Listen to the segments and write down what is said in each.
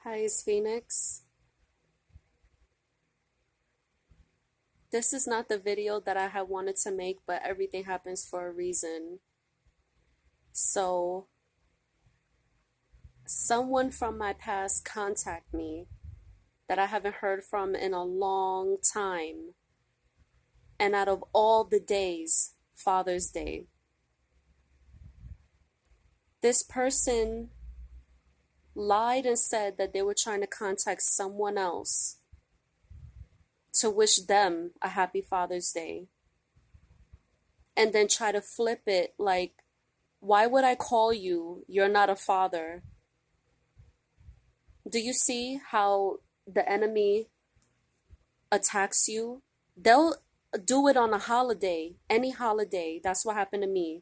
Hi, it's Phoenix. This is not the video that I had wanted to make, but everything happens for a reason. So, someone from my past contact me that I haven't heard from in a long time. And out of all the days, Father's Day, this person lied and said that they were trying to contact someone else to wish them a happy Father's Day. And then try to flip it like, why would I call you? You're not a father. Do you see how the enemy attacks you? They'll do it on a holiday, any holiday. That's what happened to me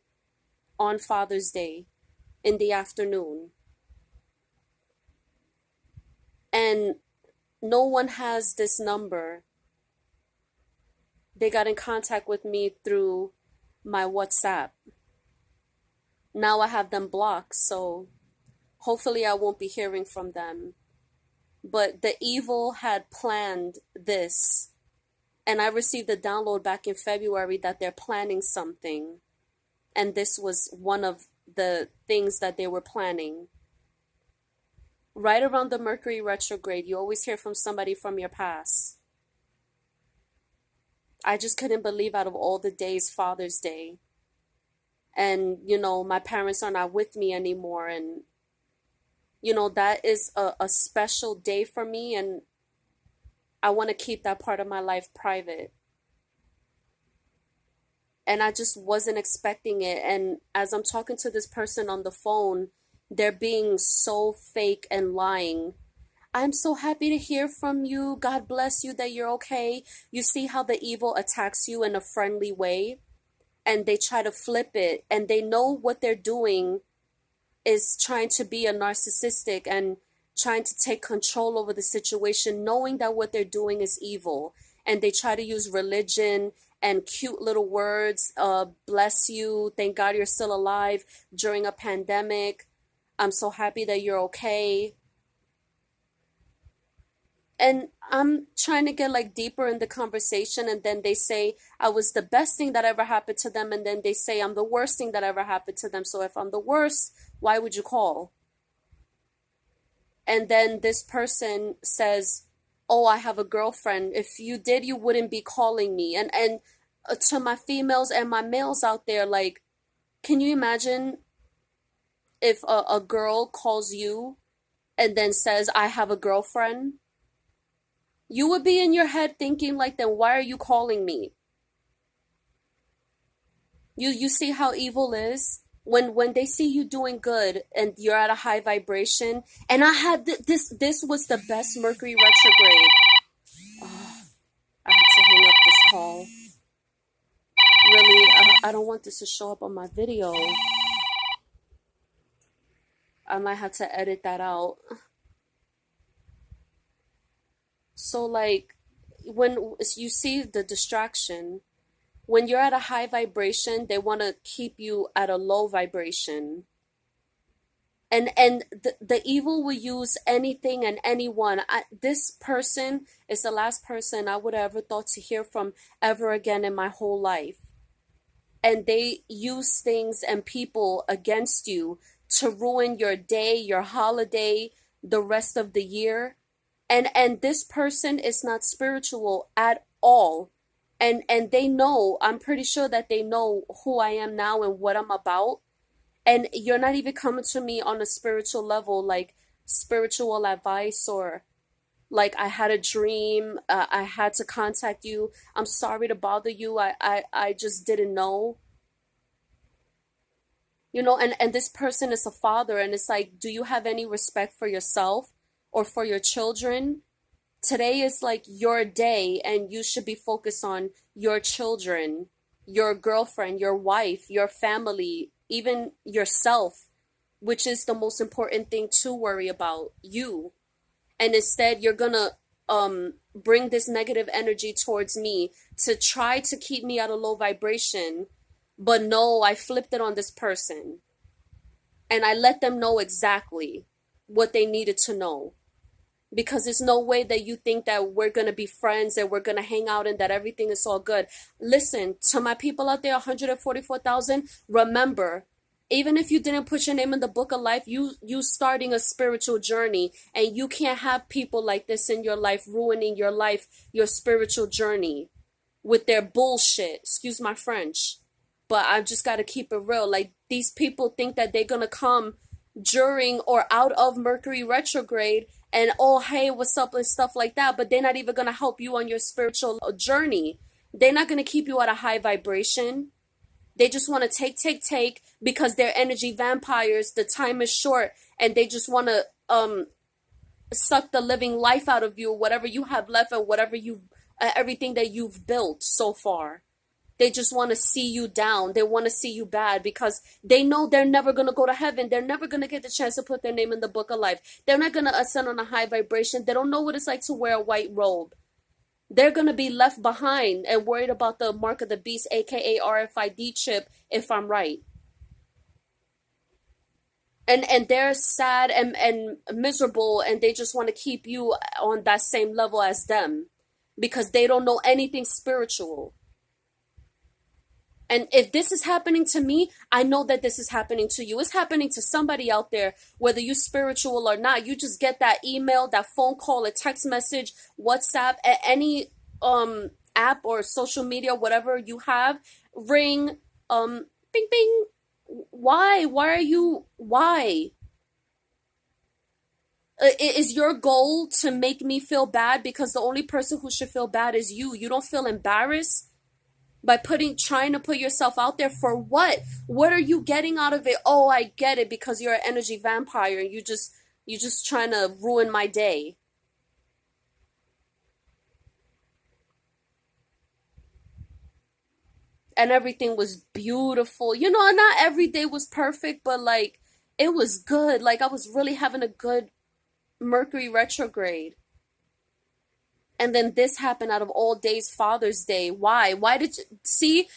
on Father's Day in the afternoon. And no one has this number. They got in contact with me through my WhatsApp. Now I have them blocked, so hopefully I won't be hearing from them. But the evil had planned this. And I received a download back in February that they're planning something. And this was one of the things that they were planning. Right around the Mercury Retrograde, you always hear from somebody from your past. I just couldn't believe out of all the days, Father's Day. And, my parents are not with me anymore. And, that is a special day for me. And I want to keep that part of my life private. And I just wasn't expecting it. And as I'm talking to this person on the phone, they're being so fake and lying. I'm so happy to hear from you. God bless you that you're okay. You see how the evil attacks you in a friendly way? And they try to flip it. And they know what they're doing is trying to be a narcissistic and trying to take control over the situation, knowing that what they're doing is evil. And they try to use religion and cute little words, bless you, thank God you're still alive during a pandemic. I'm so happy that you're okay. And I'm trying to get like deeper in the conversation, and then they say I was the best thing that ever happened to them, and then they say I'm the worst thing that ever happened to them. So if I'm the worst, why would you call? And then this person says, oh, I have a girlfriend. If you did, you wouldn't be calling me. And to my females and my males out there, like, can you imagine if a girl calls you and then says, I have a girlfriend? You would be in your head thinking like, then why are you calling me? You see how evil is? When they see you doing good and you're at a high vibration, and I had this was the best Mercury retrograde. Oh, I had to hang up this call. Really, I don't want this to show up on my video. I might have to edit that out. So like, when you see the distraction, when you're at a high vibration, they want to keep you at a low vibration. And the evil will use anything and anyone. This person is the last person I would have ever thought to hear from ever again in my whole life. And they use things and people against you to ruin your day, your holiday, the rest of the year. And this person is not spiritual at all. And they know, I'm pretty sure that they know who I am now and what I'm about. And you're not even coming to me on a spiritual level, like spiritual advice, or like I had a dream, I had to contact you. I'm sorry to bother you. I just didn't know. And this person is a father, and it's like, do you have any respect for yourself or for your children? Today is like your day, and you should be focused on your children, your girlfriend, your wife, your family, even yourself, which is the most important thing to worry about, you. And instead, you're gonna bring this negative energy towards me to try to keep me at a low vibration. But no, I flipped it on this person. And I let them know exactly what they needed to know. because there's no way that you think that we're going to be friends and we're going to hang out and that everything is all good. Listen, to my people out there, 144,000, remember, even if you didn't put your name in the book of life, you starting a spiritual journey, and you can't have people like this in your life ruining your life, your spiritual journey, with their bullshit. Excuse my French, but I just got to keep it real. Like, these people think that they're going to come during or out of Mercury retrograde and, oh, hey, what's up, and stuff like that, but they're not even going to help you on your spiritual journey. They're not going to keep you at a high vibration. They just want to take because they're energy vampires. The time is short, and they just want to suck the living life out of you, whatever you have left, and whatever you everything that you've built so far. They just want to see you down. They want to see you bad because they know they're never going to go to heaven. They're never going to get the chance to put their name in the book of life. They're not going to ascend on a high vibration. They don't know what it's like to wear a white robe. They're going to be left behind and worried about the mark of the beast, aka RFID chip, if I'm right. And they're sad and miserable, and they just want to keep you on that same level as them because they don't know anything spiritual. And if this is happening to me, I know that this is happening to you. It's happening to somebody out there, whether you're spiritual or not. You just get that email, that phone call, a text message, WhatsApp, any app or social media, whatever you have, ring, bing, bing. Why? Why? Is your goal to make me feel bad? Because the only person who should feel bad is you. You don't feel embarrassed by trying to put yourself out there for what? What are you getting out of it? Oh, I get it, because you're an energy vampire and you just trying to ruin my day. And everything was beautiful. Not every day was perfect, but like it was good. Like I was really having a good Mercury retrograde. And then this happened out of all days, Father's Day. Why? Why did you see?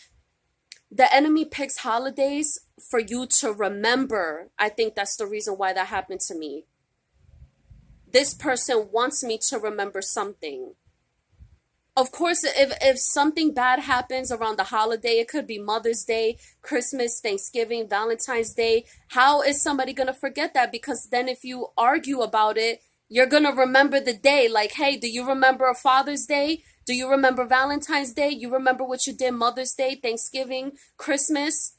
The enemy picks holidays for you to remember. I think that's the reason why that happened to me. This person wants me to remember something. Of course, if something bad happens around the holiday, it could be Mother's Day, Christmas, Thanksgiving, Valentine's Day. How is somebody going to forget that? Because then if you argue about it, you're going to remember the day. Like, hey, do you remember a Father's Day? Do you remember Valentine's Day? You remember what you did Mother's Day, Thanksgiving, Christmas?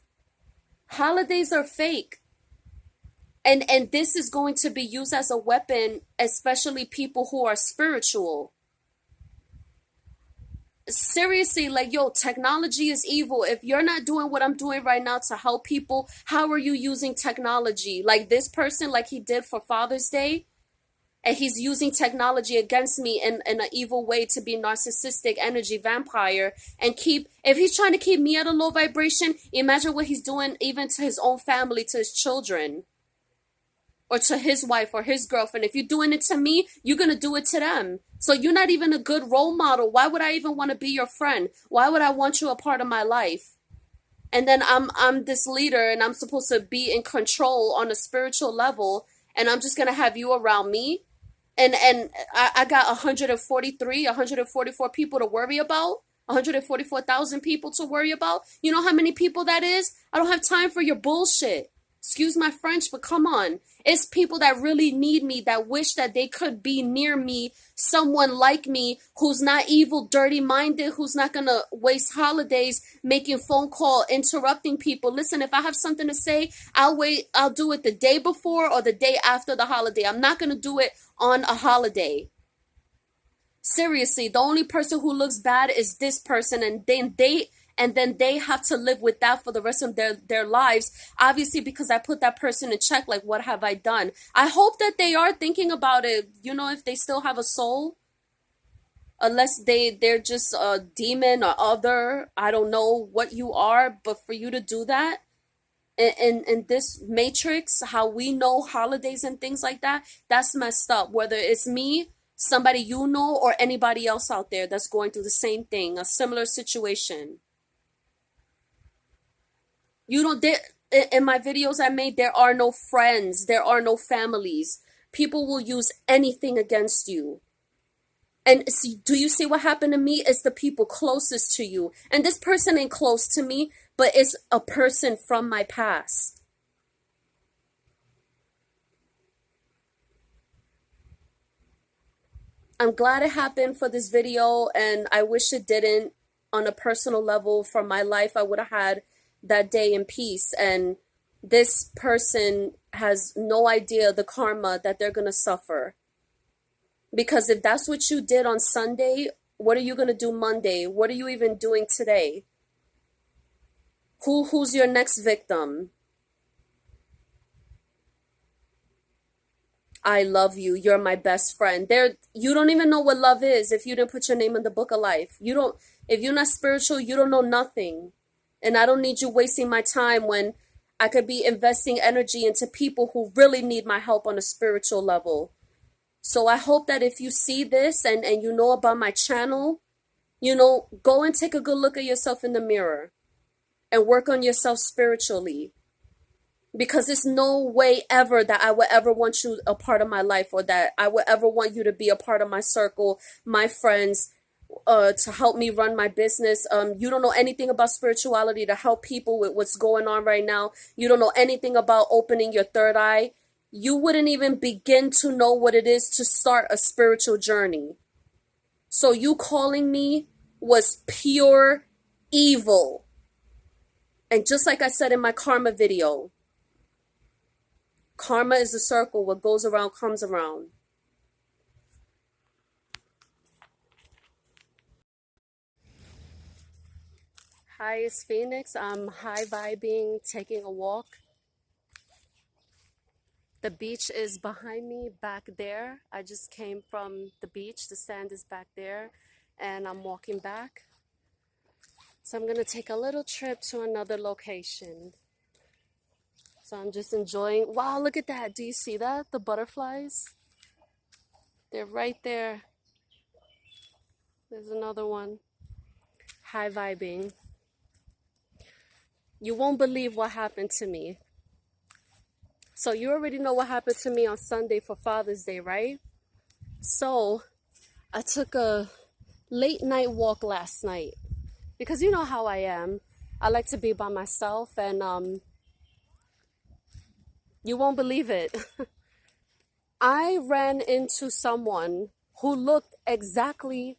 Holidays are fake. And this is going to be used as a weapon, especially people who are spiritual. Seriously, like, yo, technology is evil. If you're not doing what I'm doing right now to help people, how are you using technology? Like this person, like he did for Father's Day, and he's using technology against me in an evil way to be narcissistic energy vampire and if he's trying to keep me at a low vibration, imagine what he's doing even to his own family, to his children, or to his wife or his girlfriend. If you're doing it to me, you're going to do it to them. So you're not even a good role model. Why would I even want to be your friend? Why would I want you a part of my life? And then I'm this leader and I'm supposed to be in control on a spiritual level, and I'm just going to have you around me. And I got 144 people to worry about. 144,000 people to worry about. You know how many people that is? I don't have time for your bullshit. Excuse my French, but come on. It's people that really need me, that wish that they could be near me, someone like me, who's not evil, dirty-minded, who's not going to waste holidays making phone call, interrupting people. Listen, if I have something to say, I'll wait. I'll do it the day before or the day after the holiday. I'm not going to do it on a holiday. Seriously, the only person who looks bad is this person, and then they have to live with that for the rest of their lives, obviously, because I put that person in check. Like, what have I done? I hope that they are thinking about it, if they still have a soul, unless they're just a demon or other. I don't know what you are, but for you to do that in this matrix, how we know holidays and things like that, that's messed up. Whether it's me, somebody you know, or anybody else out there that's going through the same thing, a similar situation. In my videos I made, there are no friends, there are no families. People will use anything against you. And see, do you see what happened to me? It's the people closest to you. And this person ain't close to me, but it's a person from my past. I'm glad it happened for this video, and I wish it didn't. On a personal level, for my life, I would have had that day in peace. And this person has no idea the karma that they're going to suffer. Because if that's what you did on Sunday, what are you going to do Monday? What are you even doing today? Who's your next victim? I love you. You're my best friend. You don't even know what love is if you didn't put your name in the book of life. If you're not spiritual, you don't know nothing. And I don't need you wasting my time when I could be investing energy into people who really need my help on a spiritual level. So I hope that if you see this and you know about my channel, go and take a good look at yourself in the mirror and work on yourself spiritually. Because there's no way ever that I would ever want you a part of my life, or that I would ever want you to be a part of my circle, my friends, to help me run my business. You don't know anything about spirituality to help people with what's going on right now. You don't know anything about opening your third eye. You wouldn't even begin to know what it is to start a spiritual journey. So you calling me was pure evil. And just like I said in my karma video, karma is a circle. What goes around comes around. Hi, it's Phoenix. I'm high vibing, taking a walk. The beach is behind me back there. I just came from the beach. The sand is back there, and I'm walking back. So I'm going to take a little trip to another location. So I'm just enjoying. Wow, look at that. Do you see that? The butterflies? They're right there. There's another one. High vibing. You won't believe what happened to me. So you already know what happened to me on Sunday for Father's Day, right? So I took a late night walk last night. Because you know how I am. I like to be by myself, and you won't believe it. I ran into someone who looked exactly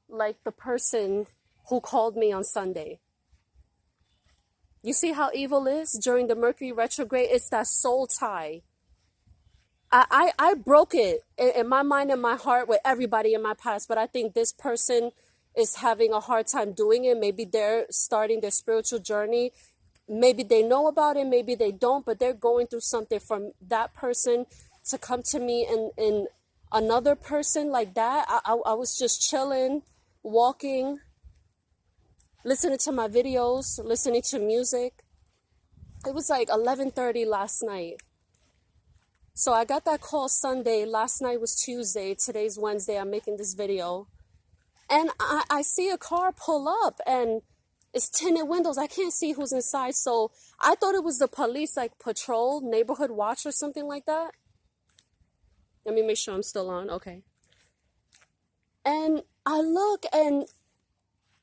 like the person who called me on Sunday. You see how evil is during the Mercury Retrograde? It's that soul tie. I broke it in my mind and my heart with everybody in my past, but I think this person is having a hard time doing it. Maybe they're starting their spiritual journey. Maybe they know about it, maybe they don't, but they're going through something. From that person to come to me and another person like that. I was just chilling, walking, listening to my videos, listening to music. It was like 11:30 last night. So I got that call Sunday. Last night was Tuesday. Today's Wednesday. I'm making this video. And I see a car pull up, and it's tinted windows. I can't see who's inside. So I thought it was the police, like patrol, neighborhood watch or something like that. Let me make sure I'm still on. Okay. And I look, and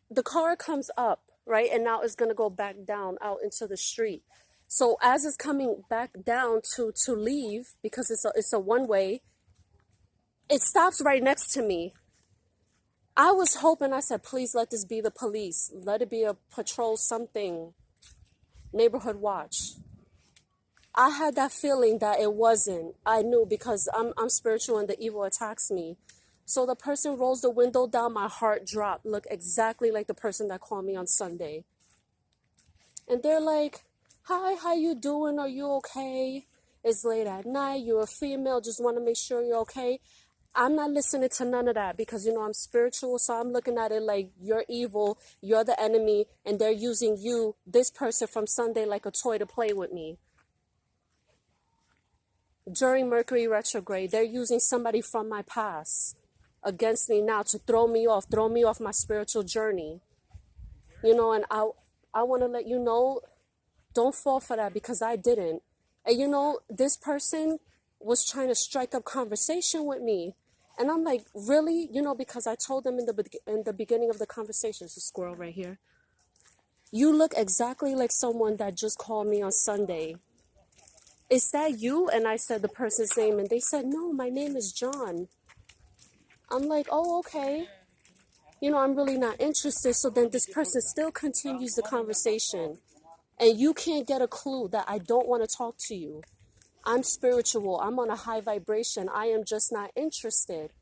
the car comes up, right? And now it's going to go back down out into the street. So as it's coming back down to leave, because it's a one-way, it stops right next to me. I was hoping, I said, please let this be the police. Let it be a patrol something, neighborhood watch. I had that feeling that it wasn't. I knew, because I'm spiritual and the evil attacks me. So the person rolls the window down, my heart dropped. Look exactly like the person that called me on Sunday. And they're like, hi, how you doing? Are you okay? It's late at night. You're a female. Just want to make sure you're okay. I'm not listening to none of that, because, I'm spiritual. So I'm looking at it like you're evil. You're the enemy. And they're using you, this person from Sunday, like a toy to play with me. During Mercury Retrograde, they're using somebody from my past against me now to throw me off my spiritual journey. And I want to let you know, don't fall for that, because I didn't. And this person was trying to strike up conversation with me. And I'm like, really? You know, because I told them in the beginning of the conversation, there's a squirrel right here. You look exactly like someone that just called me on Sunday. Is that you? And I said the person's name, and they said, no, my name is John. I'm like, oh, okay. You know, I'm really not interested. So then this person still continues the conversation. And you can't get a clue that I don't want to talk to you. I'm spiritual. I'm on a high vibration. I am just not interested.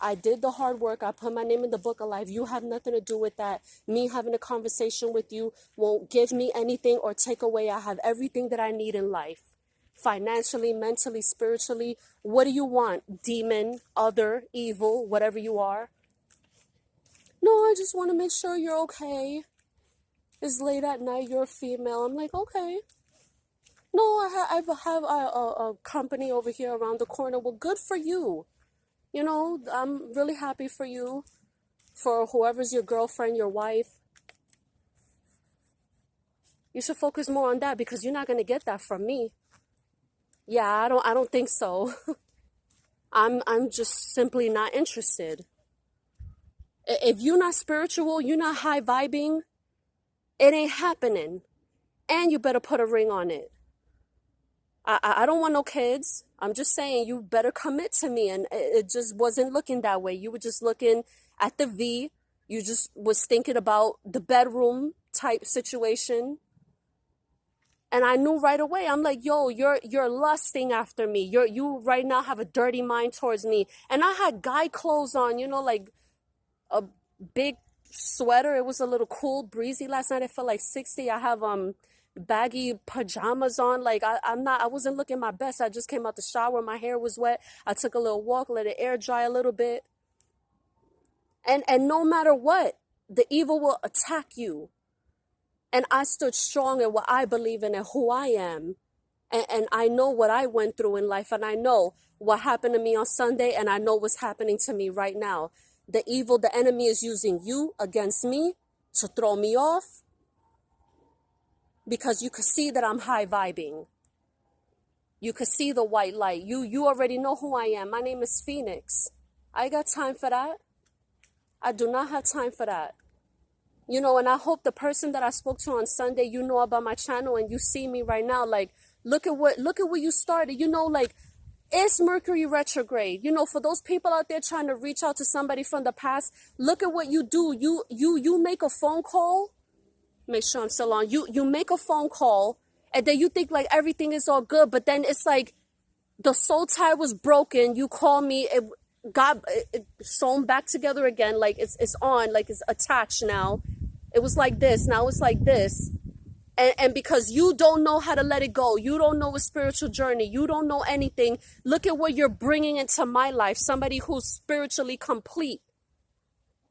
I did the hard work. I put my name in the book of life. You have nothing to do with that. Me having a conversation with you won't give me anything or take away. I have everything that I need in life. Financially, mentally, spiritually. What do you want? Demon, other, evil, whatever you are. No, I just want to make sure you're okay. It's late at night. You're a female. I'm like, okay. No, I have a company over here around the corner. Well, good for you. You know, I'm really happy for you, for whoever's your girlfriend, your wife. You should focus more on that because you're not going to get that from me. Yeah, I don't think so. I'm just simply not interested. If you're not spiritual, you're not high vibing, it ain't happening. And you better put a ring on it. I don't want no kids. I'm just saying you better commit to me. And it just wasn't looking that way. You were just looking at the V. You just was thinking about the bedroom type situation. And I knew right away. I'm like, yo, you're lusting after me. You right now have a dirty mind towards me. And I had guy clothes on, you know, like a big sweater. It was a little cool, breezy last night. It felt like 60. I have baggy pajamas on. Like I wasn't looking my best. I just came out the shower. My hair was wet. I took a little walk, let it air dry a little bit. And no matter what, the evil will attack you. And I stood strong in what I believe in and who I am. And I know what I went through in life. And I know what happened to me on Sunday. And I know what's happening to me right now. The evil, the enemy is using you against me to throw me off. Because you could see that I'm high vibing. You could see the white light. You already know who I am. My name is Phoenix. I got time for that. I do not have time for that. You know, and I hope the person that I spoke to on Sunday, you know about my channel and you see me right now. Like, look at what you started. You know, like, it's Mercury Retrograde. You know, for those people out there trying to reach out to somebody from the past, look at what you do. You make a phone call. Make sure I'm still on. You make a phone call and then you think like everything is all good, but then it's like the soul tie was broken. You call me, it got sewn back together again, like it's on, like it's attached now. It was like this, now it's like this. And because you don't know how to let it go, you don't know a spiritual journey, you don't know anything, look at what you're bringing into my life, somebody who's spiritually complete.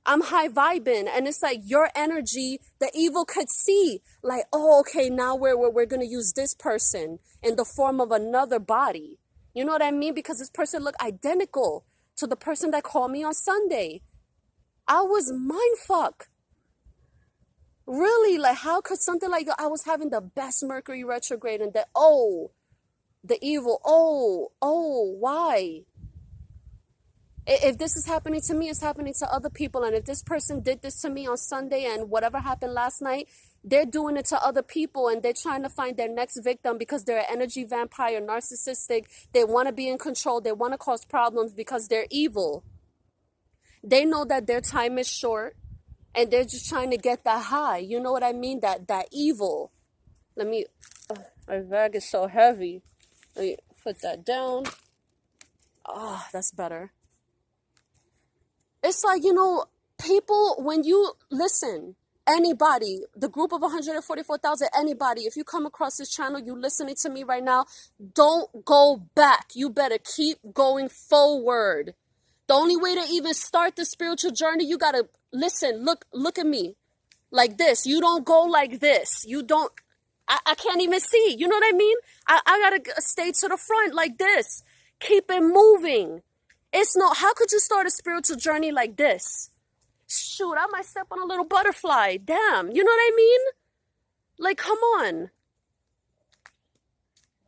I'm high vibing, and it's like your energy, the evil could see, like, oh, okay, now we're going to use this person in the form of another body. You know what I mean? Because this person looked identical to the person that called me on Sunday. I was mindfuck. Really, like, how could something like that? I was having the best Mercury retrograde, and then, oh, the evil, why? If this is happening to me, it's happening to other people. And if this person did this to me on Sunday and whatever happened last night, they're doing it to other people and they're trying to find their next victim because they're an energy vampire, narcissistic. They want to be in control. They want to cause problems because they're evil. They know that their time is short and they're just trying to get that high. You know what I mean? That evil. Let me, my bag is so heavy. Let me put that down. Oh, that's better. It's like, you know, people, when you listen, anybody, the group of 144,000, anybody, if you come across this channel, you listening to me right now, don't go back. You better keep going forward. The only way to even start the spiritual journey, you got to listen, look at me like this. You don't go like this. You don't, I can't even see. You know what I mean? I got to stay to the front like this. Keep it moving. It's not, how could you start a spiritual journey like this? Shoot, I might step on a little butterfly. Damn, you know what I mean? Like, come on.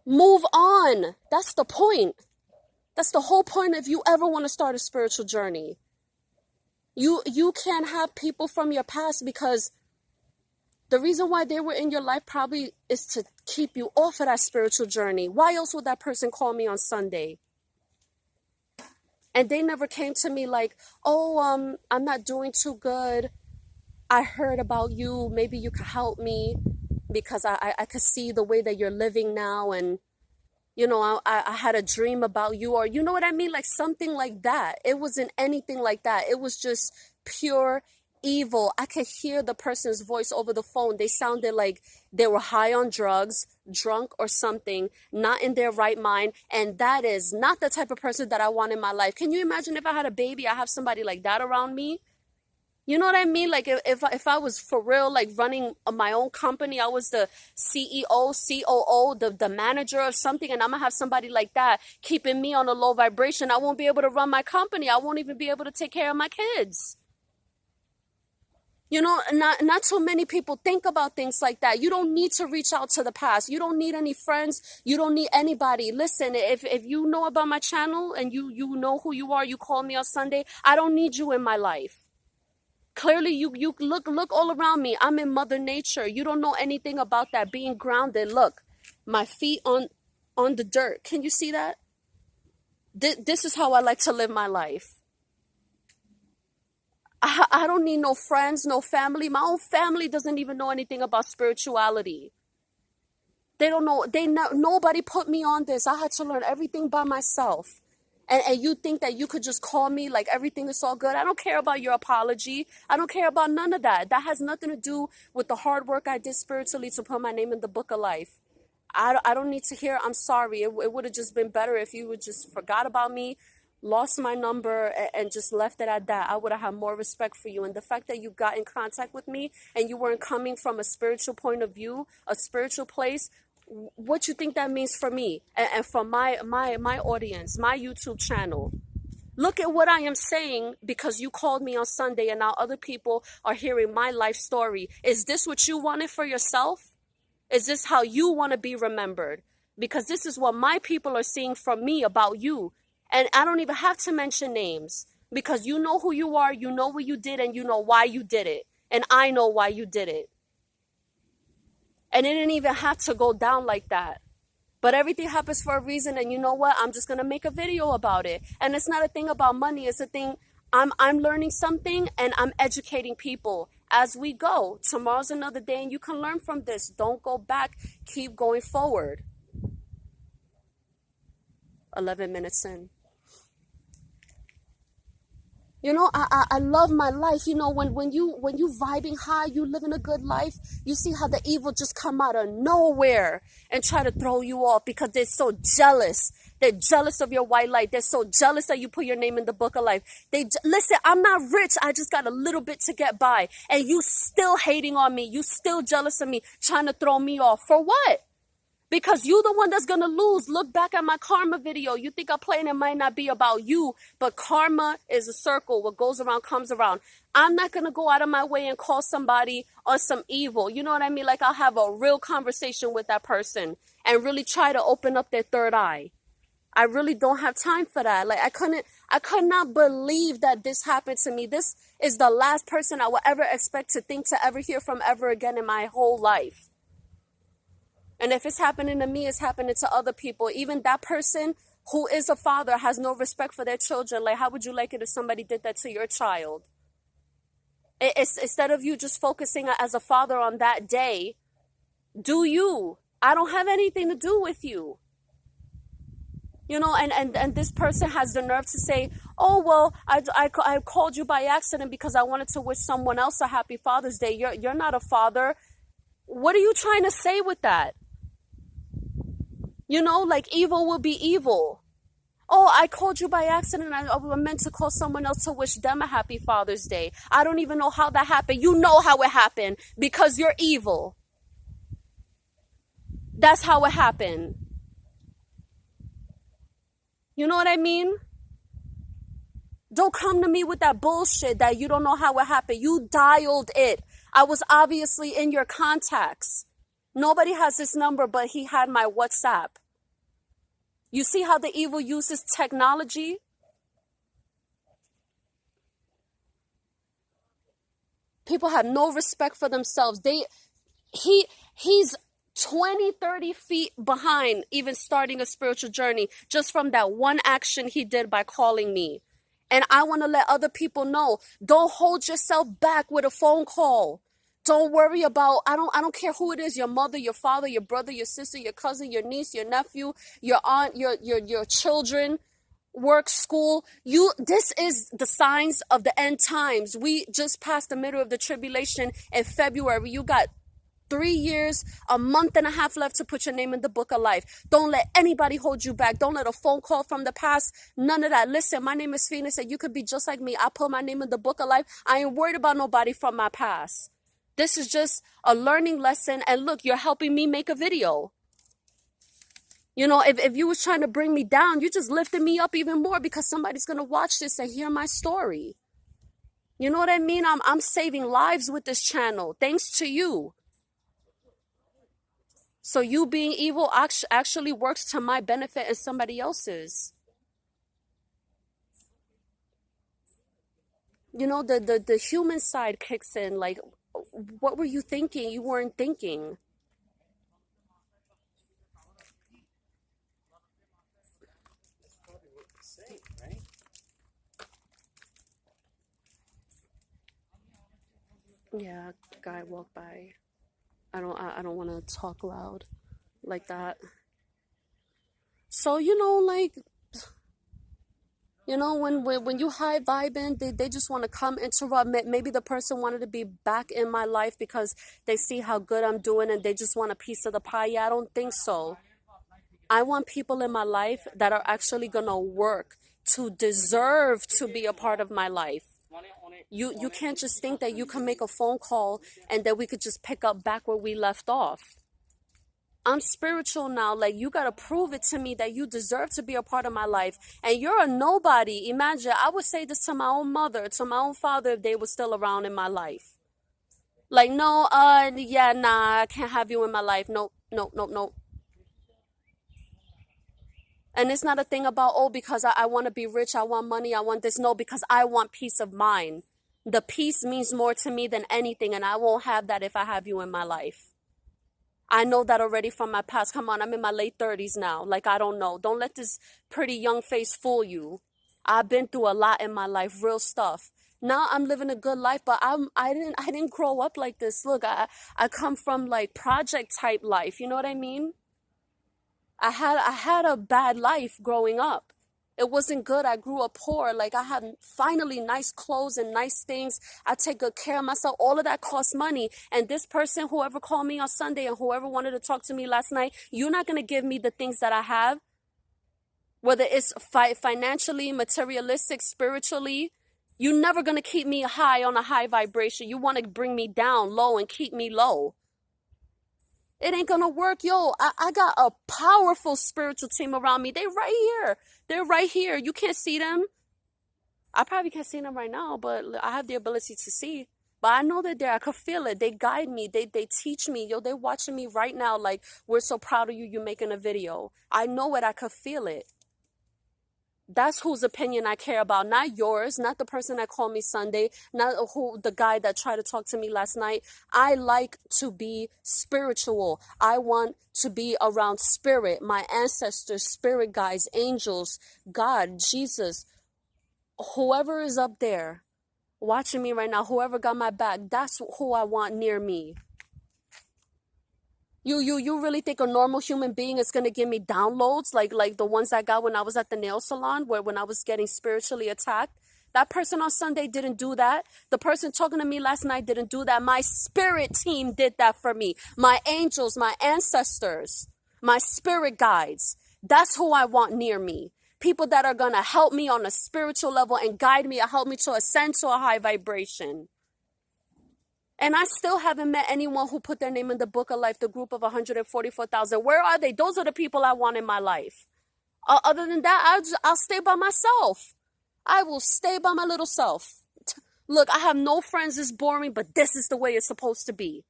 Move on. That's the point. That's the whole point if you ever want to start a spiritual journey. You can't have people from your past, because the reason why they were in your life probably is to keep you off of that spiritual journey. Why else would that person call me on Sunday? And they never came to me like, oh, I'm not doing too good. I heard about you. Maybe you could help me because I could see the way that you're living now. And, I had a dream about you, or you know what I mean? Like something like that. It wasn't anything like that. It was just pure evil. I could hear the person's voice over the phone. They sounded like they were high on drugs, drunk or something, not in their right mind. And that is not the type of person that I want in my life. Can you imagine if I had a baby, I have somebody like that around me? You know what I mean? Like if I was for real, like running my own company, I was the CEO, COO, the manager of something, and I'm gonna have somebody like that keeping me on a low vibration. I won't be able to run my company. I won't even be able to take care of my kids. Not too many people think about things like that. You don't need to reach out to the past. You don't need any friends. You don't need anybody. Listen, if you know about my channel and you know who you are, you call me on Sunday, I don't need you in my life. Clearly, you look all around me. I'm in Mother Nature. You don't know anything about that. Being grounded. Look, my feet on the dirt. Can you see that? This is how I like to live my life. I don't need no friends, no family. My own family doesn't even know anything about spirituality. They don't know. Nobody put me on this. I had to learn everything by myself. And you think that you could just call me like everything is all good? I don't care about your apology. I don't care about none of that. That has nothing to do with the hard work I did spiritually to put my name in the book of life. I don't need to hear I'm sorry. It would have just been better if you would just forgot about me, lost my number, and just left it at that. I would have had more respect for you. And the fact that you got in contact with me and you weren't coming from a spiritual point of view, a spiritual place, what you think that means for me and for my audience, my YouTube channel? Look at what I am saying, because you called me on Sunday and now other people are hearing my life story. Is this what you wanted for yourself? Is this how you want to be remembered? Because this is what my people are seeing from me about you. And I don't even have to mention names, because you know who you are, you know what you did, and you know why you did it. And I know why you did it. And it didn't even have to go down like that. But everything happens for a reason. And you know what? I'm just going to make a video about it. And it's not a thing about money. It's a thing. I'm learning something and I'm educating people as we go. Tomorrow's another day and you can learn from this. Don't go back. Keep going forward. 11 minutes in. I love my life. When you vibing high, you living a good life, you see how the evil just come out of nowhere and try to throw you off because they're so jealous. They're jealous of your white light. They're so jealous that you put your name in the book of life. Listen, I'm not rich. I just got a little bit to get by. And you still hating on me. You still jealous of me, trying to throw me off. For what? Because you the one that's going to lose. Look back at my karma video. You think I'm playing, it might not be about you, but karma is a circle. What goes around comes around. I'm not going to go out of my way and call somebody on some evil. You know what I mean? Like I'll have a real conversation with that person and really try to open up their third eye. I really don't have time for that. Like I could not believe that this happened to me. This is the last person I will ever expect to think to ever hear from ever again in my whole life. And if it's happening to me, it's happening to other people. Even that person who is a father has no respect for their children. Like, how would you like it if somebody did that to your child? It's instead of you just focusing as a father on that day, do you? I don't have anything to do with you. And this person has the nerve to say, oh, well, I called you by accident because I wanted to wish someone else a happy Father's Day. You're not a father. What are you trying to say with that? Like evil will be evil. Oh, I called you by accident. I meant to call someone else to wish them a happy Father's Day. I don't even know how that happened. You know how it happened because you're evil. That's how it happened. You know what I mean? Don't come to me with that bullshit that you don't know how it happened. You dialed it. I was obviously in your contacts. Nobody has this number, but he had my WhatsApp. You see how the evil uses technology? People have no respect for themselves. He's 20, 30 feet behind even starting a spiritual journey just from that one action he did by calling me. And I want to let other people know, don't hold yourself back with a phone call. Don't worry about, I don't care who it is, your mother, your father, your brother, your sister, your cousin, your niece, your nephew, your aunt, your children, work, school. This is the signs of the end times. We just passed the middle of the tribulation in February. You got 3 years, a month and a half left to put your name in the book of life. Don't let anybody hold you back. Don't let a phone call from the past. None of that. Listen, my name is Phoenix and you could be just like me. I put my name in the book of life. I ain't worried about nobody from my past. This is just a learning lesson. And look, you're helping me make a video. You know, if you was trying to bring me down, you just lifted me up even more because somebody's going to watch this and hear my story. You know what I mean? I'm saving lives with this channel, thanks to you. So you being evil actually works to my benefit and somebody else's. You know, the human side kicks in. Like, what were you thinking? You weren't thinking. Yeah, guy walked by. I don't want to talk loud like that. So, you know, like, you know, when you high vibing, they just want to come interrupt. Maybe the person wanted to be back in my life because they see how good I'm doing and they just want a piece of the pie. Yeah, I don't think so. I want people in my life that are actually going to work to deserve to be a part of my life. You can't just think that you can make a phone call and that we could just pick up back where we left off. I'm spiritual now. Like, you got to prove it to me that you deserve to be a part of my life. And you're a nobody. Imagine, I would say this to my own mother, to my own father, if they were still around in my life. Like, no, yeah, nah, I can't have you in my life. Nope, nope, nope, nope. And it's not a thing about, oh, because I want to be rich, I want money, I want this. No, because I want peace of mind. The peace means more to me than anything, and I won't have that if I have you in my life. I know that already from my past. Come on, I'm in my late 30s now. Like, I don't know. Don't let this pretty young face fool you. I've been through a lot in my life, real stuff. Now I'm living a good life, but I didn't grow up like this. Look, I come from like project type life. You know what I mean? I had a bad life growing up. It wasn't good. I grew up poor. Like, I had finally nice clothes and nice things. I take good care of myself. All of that costs money. And this person, whoever called me on Sunday and whoever wanted to talk to me last night, you're not going to give me the things that I have. Whether it's financially, materialistic, spiritually, you're never going to keep me high on a high vibration. You want to bring me down low and keep me low. It ain't gonna work. Yo, I got a powerful spiritual team around me. They right here. They're right here. You can't see them. I probably can't see them right now, but I have the ability to see. But I know they're there. I could feel it. They guide me. They teach me. Yo, they're watching me right now. Like, we're so proud of you. You're making a video. I know it. I could feel it. That's whose opinion I care about, not yours, not the person that called me Sunday, not the guy that tried to talk to me last night. I like to be spiritual. I want to be around spirit, my ancestors, spirit guides, angels, God, Jesus, whoever is up there watching me right now, whoever got my back, that's who I want near me. You really think a normal human being is gonna give me downloads like the ones I got when I was at the nail salon, when I was getting spiritually attacked? That person on Sunday didn't do that. The person talking to me last night didn't do that. My spirit team did that for me. My angels, my ancestors, my spirit guides. That's who I want near me. People that are gonna help me on a spiritual level and guide me and help me to ascend to a high vibration. And I still haven't met anyone who put their name in the book of life, the group of 144,000. Where are they? Those are the people I want in my life. Other than that, I'll stay by myself. I will stay by my little self. Look, I have no friends. It's boring, but this is the way it's supposed to be.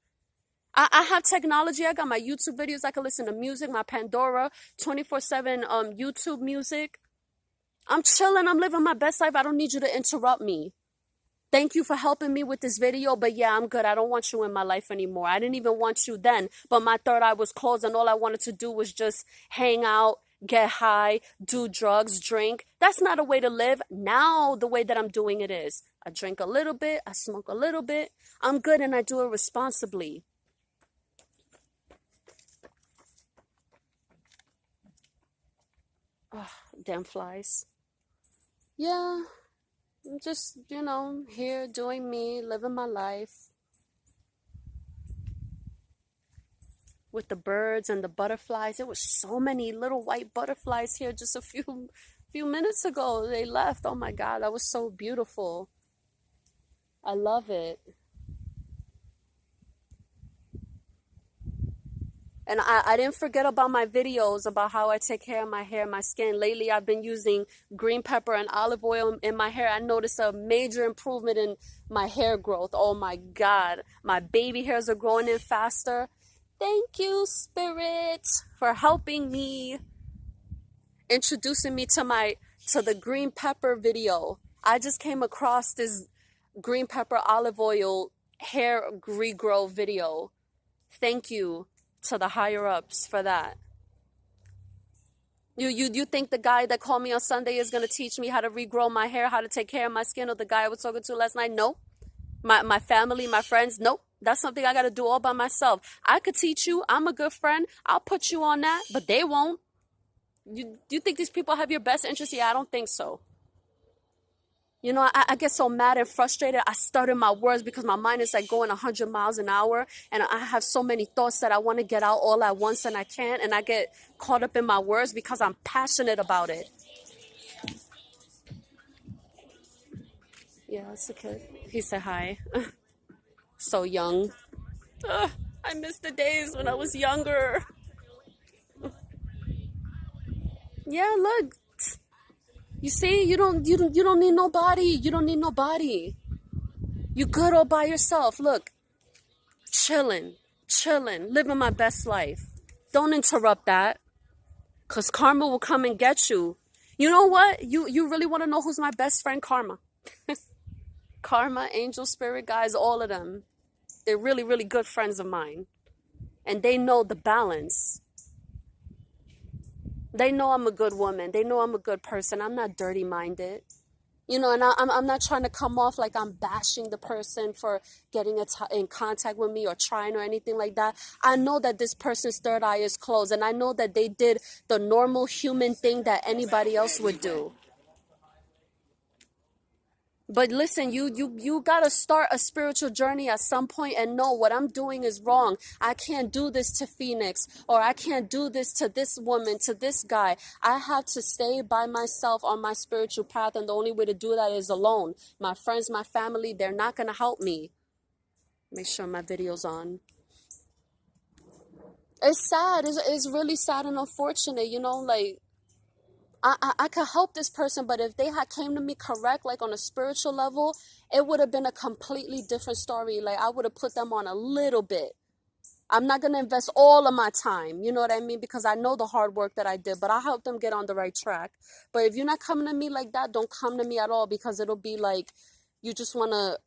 I have technology. I got my YouTube videos. I can listen to music, my Pandora, 24/7 YouTube music. I'm chilling. I'm living my best life. I don't need you to interrupt me. Thank you for helping me with this video, but yeah, I'm good. I don't want you in my life anymore. I didn't even want you then, but my third eye was closed and all I wanted to do was just hang out, get high, do drugs, drink. That's not a way to live. Now the way that I'm doing it is I drink a little bit, I smoke a little bit. I'm good and I do it responsibly. Oh, damn flies. Yeah, I'm just, here doing me, living my life with the birds and the butterflies. There was so many little white butterflies here just a few minutes ago. They left. Oh my God, that was so beautiful. I love it. And I didn't forget about my videos about how I take care of my hair, my skin. Lately, I've been using green pepper and olive oil in my hair. I noticed a major improvement in my hair growth. Oh my God. My baby hairs are growing in faster. Thank you, Spirit, for helping me, introducing me to the green pepper video. I just came across this green pepper olive oil hair regrow video. Thank you to the higher ups for that. You think the guy that called me on Sunday is gonna teach me how to regrow my hair, how to take care of my skin, or the guy I was talking to last night? No. My family, my friends, nope. That's something I gotta do all by myself. I could teach you. I'm a good friend. I'll put you on that, but they won't. You think these people have your best interest? Yeah, I don't think so. I get so mad and frustrated. I stutter my words because my mind is like going 100 miles an hour. And I have so many thoughts that I want to get out all at once and I can't. And I get caught up in my words because I'm passionate about it. Yeah, it's a kid. He said hi. So young. I miss the days when I was younger. Yeah, look. You see, you don't need nobody. You don't need nobody. You good all by yourself. Look. Chilling, living my best life. Don't interrupt that, because karma will come and get you. You know what? You really want to know who's my best friend? Karma. Karma, angel, spirit guys, all of them. They're really, really good friends of mine. And they know the balance. They know I'm a good woman. They know I'm a good person. I'm not dirty-minded. And I'm not trying to come off like I'm bashing the person for getting in contact with me or trying or anything like that. I know that this person's third eye is closed, and I know that they did the normal human thing that anybody else would do. But listen, you gotta start a spiritual journey at some point and know what I'm doing is wrong. I can't do this to Phoenix, or I can't do this to this woman, to this guy. I have to stay by myself on my spiritual path, and the only way to do that is alone. My friends, my family, they're not gonna help me. Make sure my video's on. It's sad. It's really sad and unfortunate, like I could help this person, but if they had came to me correct, like on a spiritual level, it would have been a completely different story. Like I would have put them on a little bit. I'm not going to invest all of my time, you know what I mean? Because I know the hard work that I did, but I help them get on the right track. But if you're not coming to me like that, don't come to me at all, because it'll be like you just want to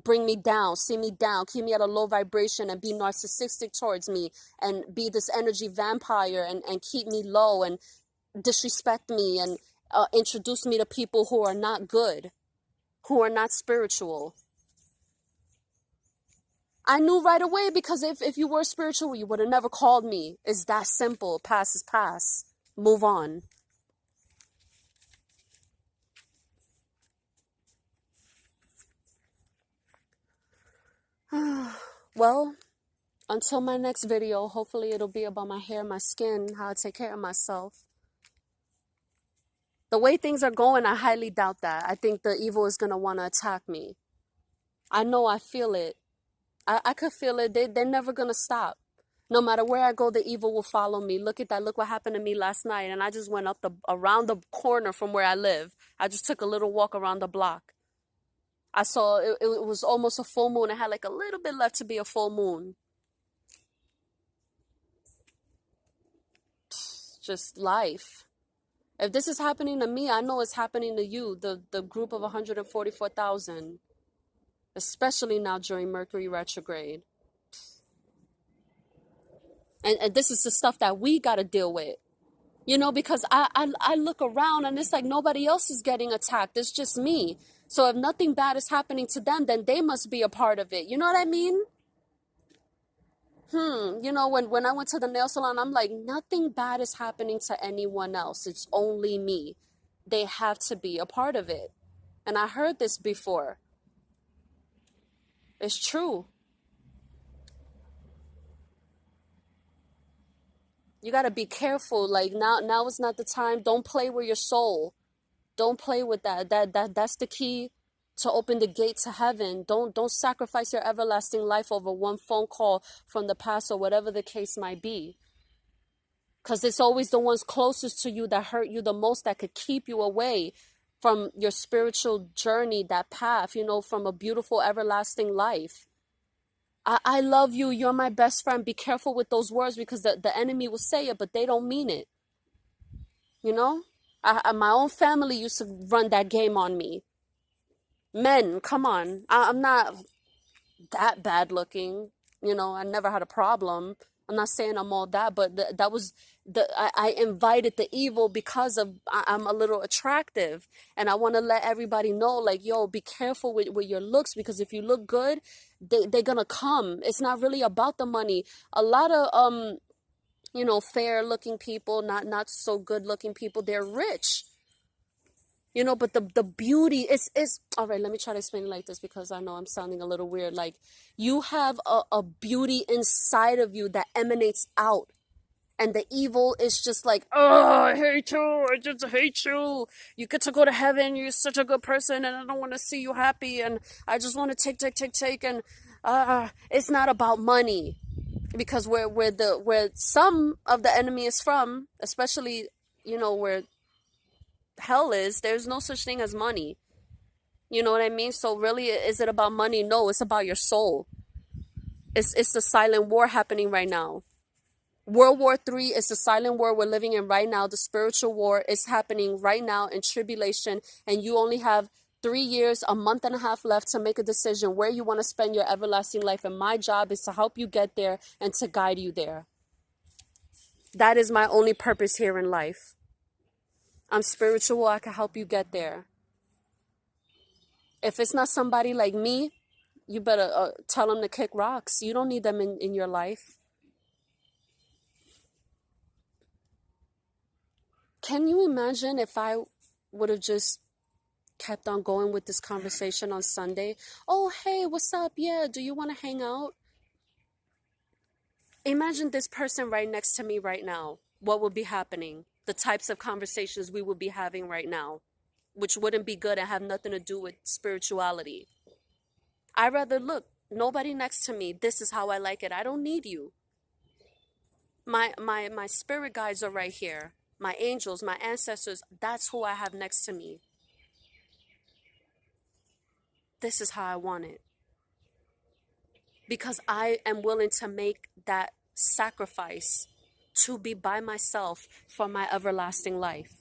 bring me down, see me down, keep me at a low vibration and be narcissistic towards me and be this energy vampire and keep me low and disrespect me and introduce me to people who are not good, who are not spiritual. I knew right away, because if you were spiritual, you would have never called me. It's that simple. Past is past. Move on. Well, until my next video, hopefully it'll be about my hair, my skin, how I take care of myself. The way things are going, I highly doubt that. I think the evil is going to want to attack me. I know, I feel it. I could feel it. They're never going to stop. No matter where I go, the evil will follow me. Look at that. Look what happened to me last night. And I just went around the corner from where I live. I just took a little walk around the block. I saw it was almost a full moon. It had like a little bit left to be a full moon. just life. If this is happening to me, I know it's happening to you, the group of 144,000, especially now during Mercury retrograde. And this is the stuff that we got to deal with. You know, because I look around and it's like nobody else is getting attacked. It's just me. So if nothing bad is happening to them, then they must be a part of it. You know what I mean? You know, when I went to the nail salon, I'm like, nothing bad is happening to anyone else. It's only me. They have to be a part of it. And I heard this before. It's true. You got to be careful. Like now is not the time. Don't play with your soul. Don't play with that. That's the key to open the gate to heaven. Don't sacrifice your everlasting life over one phone call from the past or whatever the case might be. Because it's always the ones closest to you that hurt you the most, that could keep you away from your spiritual journey, that path, you know, from a beautiful everlasting life. I love you. You're my best friend. Be careful with those words, because the enemy will say it, but they don't mean it. You know, my own family used to run that game on me. Men, come on. I'm not that bad looking. You know, I never had a problem. I'm not saying I'm all that, but that was I invited the evil because of I'm a little attractive, and I want to let everybody know, like, yo, be careful with your looks, because if you look good, they're gonna come. It's not really about the money. A lot of you know, fair looking people, not so good looking people, they're rich. You know, but the beauty is all right. Let me try to explain it like this, because I know I'm sounding a little weird. Like, you have a beauty inside of you that emanates out, and the evil is just like, oh, I hate you. I just hate you. You get to go to heaven. You're such a good person, and I don't want to see you happy, and I just want to take, and it's not about money, because where some of the enemy is from, especially, you know, where hell is, there's no such thing as money. You know what I mean? So really, is it about money? No, it's about your soul. It's the silent war happening right now. World War III is the silent war we're living in right now. The spiritual war is happening right now in tribulation, and you only have 3 years, a month and a half left to make a decision where you want to spend your everlasting life. And my job is to help you get there and to guide you there. That is my only purpose here in life. I'm spiritual. I can help you get there. If it's not somebody like me, you better tell them to kick rocks. You don't need them in your life. Can you imagine if I would have just kept on going with this conversation on Sunday? Oh, hey, what's up? Yeah, do you want to hang out? Imagine this person right next to me right now. What would be happening? The types of conversations we would be having right now, which wouldn't be good and have nothing to do with spirituality. I'd rather, look, nobody next to me. This is how I like it. I don't need you. My spirit guides are right here. My angels, my ancestors, that's who I have next to me. This is how I want it. Because I am willing to make that sacrifice to be by myself for my everlasting life.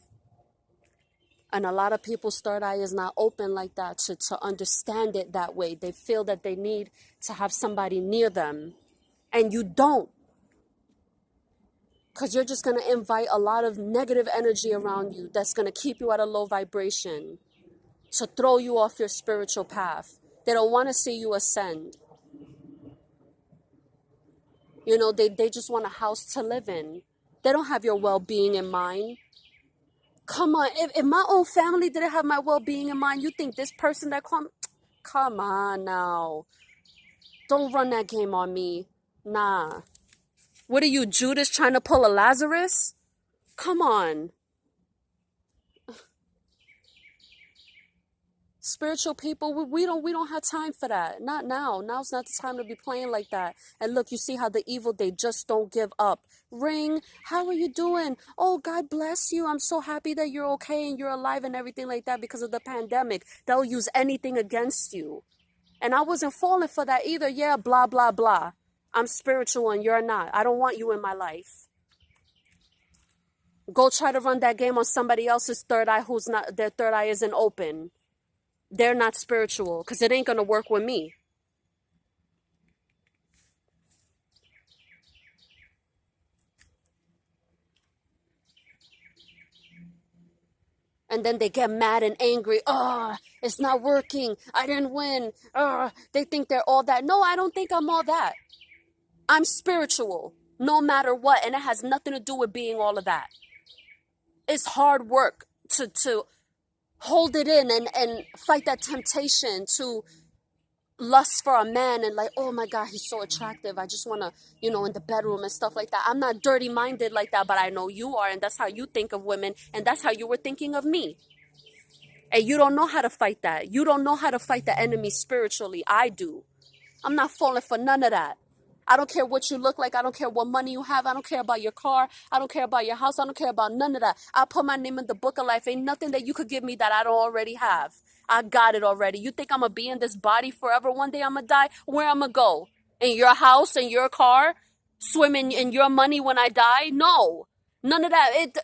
And a lot of people's third eye is not open like that to understand it that way. They feel that they need to have somebody near them. And you don't. Because you're just going to invite a lot of negative energy around you that's going to keep you at a low vibration, to throw you off your spiritual path. They don't want to see you ascend. You know, they just want a house to live in. They don't have your well-being in mind. Come on, if my own family didn't have my well-being in mind, you think this person that come on now. Don't run that game on me. Nah. What are you, Judas, trying to pull a Lazarus? Come on. Spiritual people, we don't have time for that. Not now. Now's not the time to be playing like that. And look, you see how the evil, they just don't give up. Ring, how are you doing? Oh, God bless you. I'm so happy that you're okay and you're alive and everything like that because of the pandemic. They'll use anything against you. And I wasn't falling for that either. Yeah, blah, blah, blah. I'm spiritual and you're not. I don't want you in my life. Go try to run that game on somebody else's third eye who's not, their third eye isn't open. They're not spiritual because it ain't going to work with me. And then they get mad and angry. Oh, it's not working. I didn't win. Oh, they think they're all that. No, I don't think I'm all that. I'm spiritual no matter what. And it has nothing to do with being all of that. It's hard work to hold it in and fight that temptation to lust for a man and like, oh my God, he's so attractive. I just want to, in the bedroom and stuff like that. I'm not dirty minded like that, but I know you are. And that's how you think of women. And that's how you were thinking of me. And you don't know how to fight that. You don't know how to fight the enemy spiritually. I do. I'm not falling for none of that. I don't care what you look like. I don't care what money you have. I don't care about your car. I don't care about your house. I don't care about none of that. I put my name in the book of life. Ain't nothing that you could give me that I don't already have. I got it already. You think I'm going to be in this body forever? One day I'm going to die? Where I'm going to go? In your house, in your car? Swimming in your money when I die? No. None of that.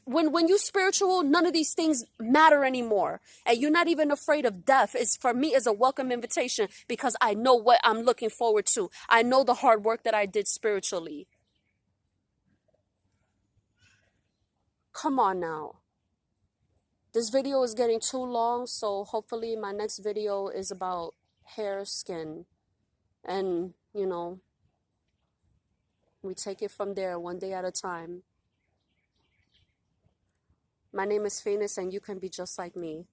When you spiritual, none of these things matter anymore. And you're not even afraid of death. It's, for me, is a welcome invitation because I know what I'm looking forward to. I know the hard work that I did spiritually. Come on now. This video is getting too long, so hopefully my next video is about hair, skin. And, we take it from there one day at a time. My name is Phoenix, and you can be just like me.